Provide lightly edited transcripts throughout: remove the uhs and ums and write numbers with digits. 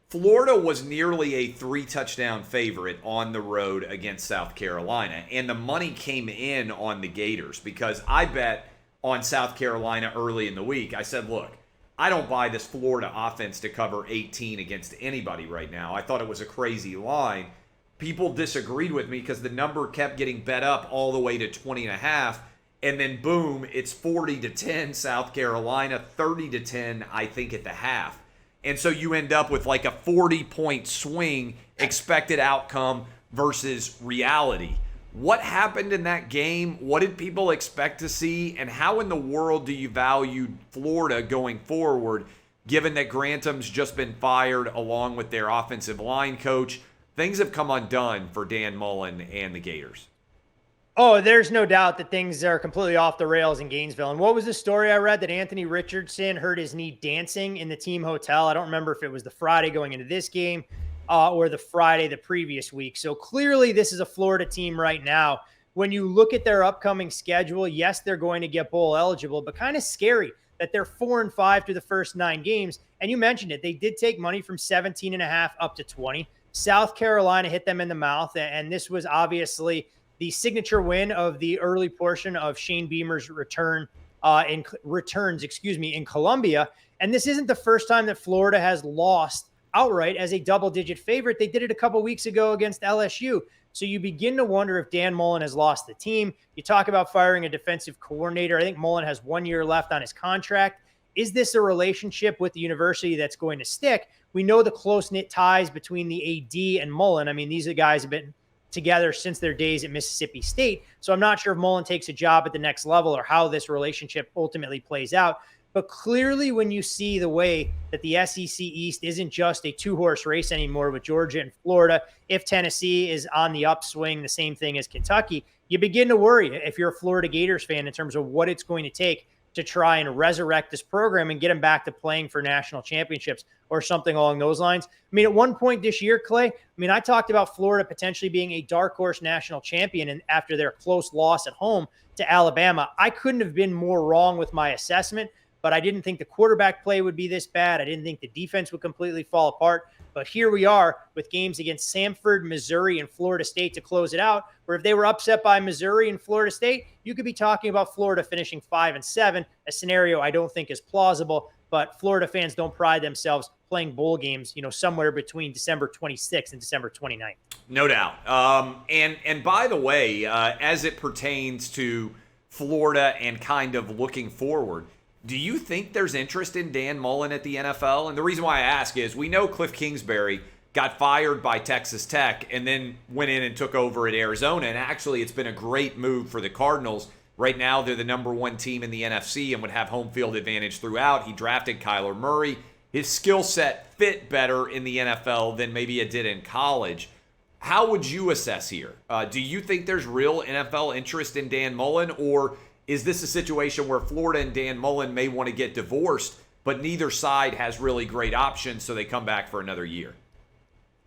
Florida was nearly a 3-touchdown favorite on the road against South Carolina, and the money came in on the Gators because I bet on South Carolina early in the week. I said, look, I don't buy this Florida offense to cover 18 against anybody right now. I thought it was a crazy line. People disagreed with me because the number kept getting bet up all the way to 20.5, and then boom, it's 40-10 South Carolina, 30-10 I think at the half. And so you end up with like a 40-point swing expected outcome versus reality. What happened in that game? What did people expect to see? And how in the world do you value Florida going forward, given that Grantham's just been fired along with their offensive line coach? Things have come undone for Dan Mullen and the Gators. Oh, there's no doubt that things are completely off the rails in Gainesville. And what was the story I read that Anthony Richardson hurt his knee dancing in the team hotel? I don't remember if it was the Friday going into this game or the Friday the previous week. So clearly this is a Florida team right now. When you look at their upcoming schedule, yes, they're going to get bowl eligible, but kind of scary that they're 4-5 through the first 9 games. And you mentioned it. They did take money from 17.5 up to 20. South Carolina hit them in the mouth. And this was obviously the signature win of the early portion of Shane Beamer's returns in Columbia. And this isn't the first time that Florida has lost outright as a double-digit favorite. They did it a couple weeks ago against LSU. So you begin to wonder if Dan Mullen has lost the team. You talk about firing a defensive coordinator. I think Mullen has 1 year left on his contract. Is this a relationship with the university that's going to stick? We know the close-knit ties between the AD and Mullen. I mean, these guys have been together since their days at Mississippi State. So I'm not sure if Mullen takes a job at the next level or how this relationship ultimately plays out. But clearly when you see the way that the SEC East isn't just a 2-horse race anymore with Georgia and Florida, if Tennessee is on the upswing, the same thing as Kentucky, you begin to worry if you're a Florida Gators fan in terms of what it's going to take to try and resurrect this program and get them back to playing for national championships or something along those lines. I mean, at one point this year, Clay, I talked about Florida potentially being a dark horse national champion and after their close loss at home to Alabama. I couldn't have been more wrong with my assessment, but I didn't think the quarterback play would be this bad. I didn't think the defense would completely fall apart. But here we are with games against Samford, Missouri, and Florida State to close it out, where if they were upset by Missouri and Florida State, you could be talking about Florida finishing 5-7, a scenario I don't think is plausible. But Florida fans don't pride themselves playing bowl games, somewhere between December 26th and December 29th. No doubt. And by the way, as it pertains to Florida and kind of looking forward, do you think there's interest in Dan Mullen at the NFL? And the reason why I ask is we know Cliff Kingsbury got fired by Texas Tech and then went in and took over at Arizona. And actually, it's been a great move for the Cardinals. Right now, they're the number 1 team in the NFC and would have home field advantage throughout. He drafted Kyler Murray. His skill set fit better in the NFL than maybe it did in college. How would you assess here? Do you think there's real NFL interest in Dan Mullen, or is this a situation where Florida and Dan Mullen may want to get divorced, but neither side has really great options, so they come back for another year?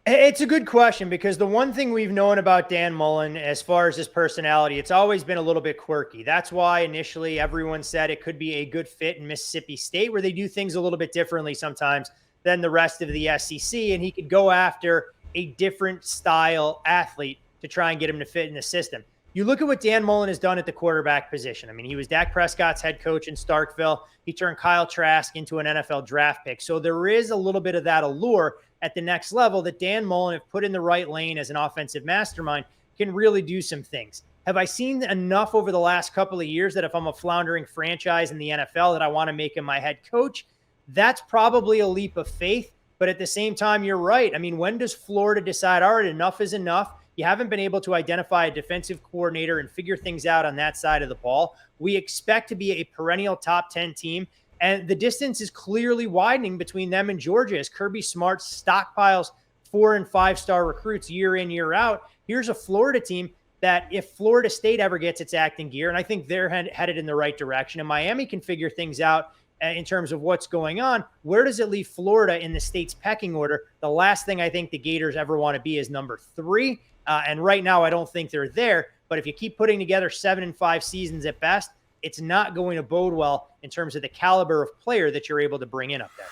It's a good question because the one thing we've known about Dan Mullen as far as his personality, it's always been a little bit quirky. That's why initially everyone said it could be a good fit in Mississippi State, where they do things a little bit differently sometimes than the rest of the SEC, and he could go after a different style athlete to try and get him to fit in the system. You look at what Dan Mullen has done at the quarterback position. He was Dak Prescott's head coach in Starkville. He turned Kyle Trask into an NFL draft pick. So there is a little bit of that allure at the next level that Dan Mullen, if put in the right lane as an offensive mastermind, can really do some things. Have I seen enough over the last couple of years that if I'm a floundering franchise in the NFL that I want to make him my head coach? That's probably a leap of faith. But at the same time, you're right. When does Florida decide, all right, enough is enough? You haven't been able to identify a defensive coordinator and figure things out on that side of the ball. We expect to be a perennial top 10 team. And the distance is clearly widening between them and Georgia as Kirby Smart stockpiles 4- and 5-star recruits year in, year out. Here's a Florida team that if Florida State ever gets its act in gear, and I think they're headed in the right direction, and Miami can figure things out in terms of what's going on, where does it leave Florida in the state's pecking order? The last thing I think the Gators ever want to be is number 3. And right now, I don't think they're there. But if you keep putting together 7 and 5 seasons at best, it's not going to bode well in terms of the caliber of player that you're able to bring in up there.